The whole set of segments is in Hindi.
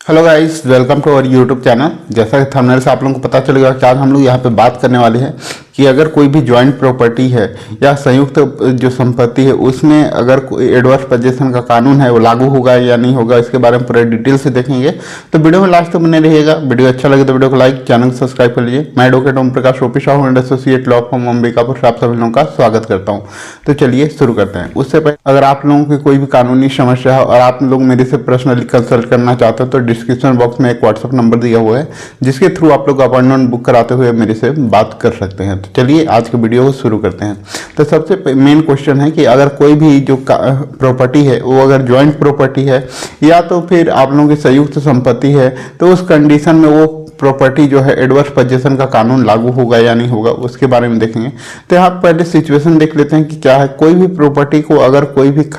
Hello guys, welcome to our YouTube channel. जैसा कि थंबनेल से आप लोगों को पता चलेगा कि आज हम लोग यहाँ पे बात करने वाले हैं कि अगर कोई भी जॉइंट प्रॉपर्टी है या संयुक्त जो संपत्ति है उसमें अगर कोई एडवर्स पोजीशन का कानून है वो लागू होगा या नहीं होगा, इसके बारे में पूरे डिटेल से देखेंगे। तो वीडियो में लास्ट तक बने रहिएगा। वीडियो अच्छा लगे तो वीडियो को लाइक, चैनल को सब्सक्राइब कर लीजिए। मैं advocate Om Prakash OP Shah and associate law firm Ambikapur से आप सभी लोगों का स्वागत करता हूँ। तो चलिए शुरू करते हैं। उससे पहले अगर आप लोगों की कोई भी कानूनी समस्या है और आप लोग मेरे से पर्सनली कंसल्ट करना चाहते हो तो डिस्क्रिप्शन बॉक्स में एक व्हाट्सअप नंबर दिया हुआ है जिसके थ्रू आप लोग अपॉइंटमेंट बुक कराते हुए मेरे से बात कर सकते हैं। तो चलिए आज के वीडियो को शुरू करते हैं। तो सबसे मेन क्वेश्चन है कि अगर कोई भी जो प्रॉपर्टी है वो अगर जॉइंट प्रॉपर्टी है या तो फिर आप लोगों की संयुक्त संपत्ति है तो उस कंडीशन में वो प्रॉपर्टी जो है एडवर्स पोजीशन का कानून लागू होगा या नहीं होगा, उसके बारे में देखेंगे। तो यहाँ पहले सिचुएशन देख लेते हैं कि क्या है। कोई भी प्रॉपर्टी को अगर कोई भी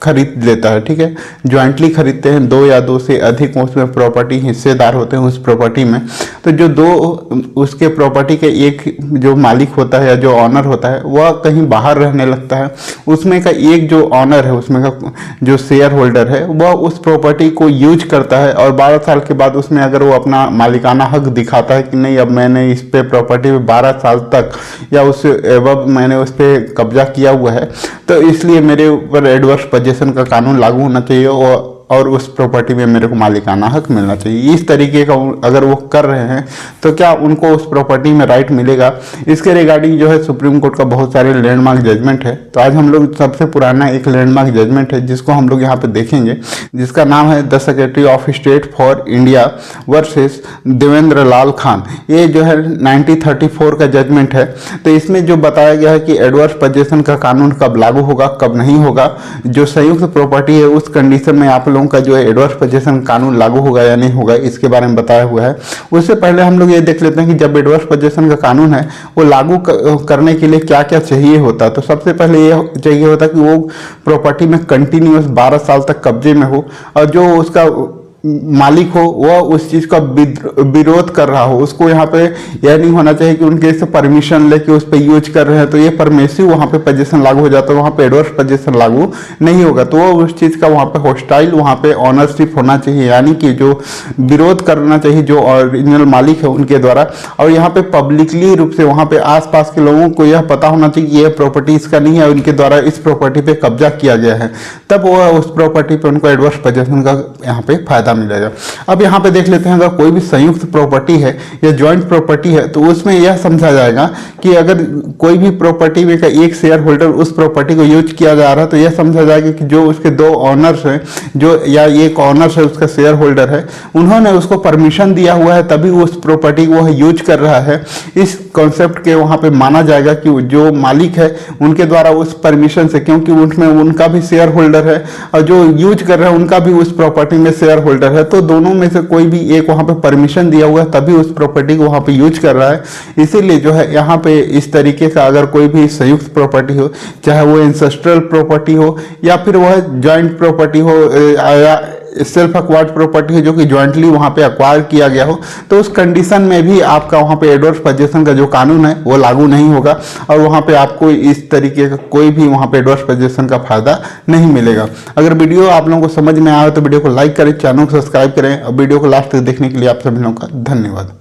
खरीद लेता है, ठीक है, ज्वाइंटली खरीदते हैं, दो या दो से अधिक उसमें प्रॉपर्टी हिस्सेदार होते हैं उस प्रॉपर्टी में। तो जो दो उसके प्रॉपर्टी के एक जो मालिक होता है या जो ऑनर होता है वह कहीं बाहर रहने लगता है, उसमें का एक जो ऑनर है, उसमें का जो शेयर होल्डर है वह उस प्रॉपर्टी को यूज करता है और 12 साल के बाद उसमें अगर वो अपना मालिकाना हक दिखाता है कि नहीं अब मैंने इस पे प्रॉपर्टी पे 12 साल तक या उससे एबव मैंने उस पर कब्जा किया हुआ है, तो इसलिए मेरे ऊपर एडवर्स पोजीशन का कानून लागू होना चाहिए और उस प्रॉपर्टी में मेरे को मालिकाना हक मिलना चाहिए। इस तरीके का अगर वो कर रहे हैं तो क्या उनको उस प्रॉपर्टी में राइट मिलेगा? इसके रिगार्डिंग जो है सुप्रीम कोर्ट का बहुत सारे लैंडमार्क जजमेंट है। तो आज हम लोग सबसे पुराना एक लैंडमार्क जजमेंट है जिसको हम लोग यहाँ पे देखेंगे, जिसका नाम है the secretary of state for India versus Devendra Lal Khan. ये जो है 1934 का जजमेंट है। तो इसमें जो बताया गया है कि एडवर्स पोजीशन का कानून कब लागू होगा कब नहीं होगा, जो संयुक्त प्रॉपर्टी है उस कंडीशन में आप लोगों का जो है एडवर्स पोजीशन कानून लागू होगा या नहीं होगा, इसके बारे में बताया हुआ है। उससे पहले हम लोग ये देख लेते हैं कि जब एडवर्स पोजीशन का कानून है वो लागू करने के लिए क्या क्या चाहिए होता। तो सबसे पहले ये चाहिए होता कि वो प्रॉपर्टी में कंटिन्यूअस 12 साल तक कब्जे में हो और जो उसका मालिक हो वह उस चीज़ का विरोध कर रहा हो। उसको यहाँ पे यह नहीं होना चाहिए कि उनके से परमिशन लेके उस पर यूज कर रहे हैं तो ये परमिसिव वहाँ पे पोजीशन लागू हो जाता है, वहाँ पे एडवर्स पोजीशन लागू नहीं होगा। तो वो उस चीज़ का वहाँ पे हॉस्टाइल वहाँ पे ऑनरशिप होना चाहिए, यानी कि जो विरोध करना चाहिए जो ओरिजिनल मालिक है उनके द्वारा। और यहाँ पे पब्लिकली रूप से वहाँ पे आसपास के लोगों को यह पता होना चाहिए कि यह प्रॉपर्टी इसका नहीं है, उनके द्वारा इस प्रॉपर्टी पे कब्जा किया गया है, तब वह उस प्रॉपर्टी पे उनको एडवर्स पोजीशन का यहाँ पे फायदा मिलेगा। अब यहाँ पे देख लेते हैं अगर कोई भी संयुक्त प्रॉपर्टी है या जॉइंट प्रॉपर्टी है तो उसमें यह समझा जाएगा कि अगर कोई भी प्रॉपर्टी में का एक शेयर होल्डर उस प्रॉपर्टी को यूज किया जा रहा है तो यह समझा जाएगा कि जो उसके दो ऑनर्स हैं जो या एक ऑनर्स है उसका शेयर होल्डर है, उन्होंने उसको परमिशन दिया हुआ है तभी उस प्रॉपर्टी को वह यूज कर रहा है। इस कॉन्सेप्ट के वहाँ पे माना जाएगा कि जो मालिक है उनके द्वारा उस परमिशन से, क्योंकि उनमें उनका भी शेयर होल्डर है और जो यूज कर रहे हैं उनका भी उस प्रॉपर्टी में शेयर होल्डर है, तो दोनों में से कोई भी एक वहां पे परमिशन दिया हुआ है तभी उस प्रॉपर्टी को वहां पे यूज कर रहा है। इसीलिए जो है यहाँ पे इस तरीके का अगर कोई भी संयुक्त प्रॉपर्टी हो, चाहे वो इंसेस्ट्रल प्रॉपर्टी हो या फिर वह जॉइंट प्रॉपर्टी हो या सेल्फ अक्वायर्ड प्रॉपर्टी है जो कि जॉइंटली वहां पे अक्वायर किया गया हो, तो उस कंडीशन में भी आपका वहां पे एडवर्स पोजीशन का जो कानून है वो लागू नहीं होगा और वहां पे आपको इस तरीके का कोई भी वहां पे एडवर्स पोजीशन का फायदा नहीं मिलेगा। अगर वीडियो आप लोगों को समझ में आए तो वीडियो को लाइक करें, चैनल को सब्सक्राइब करें और वीडियो को लास्ट तक देखने के लिए आप सभी लोगों का धन्यवाद।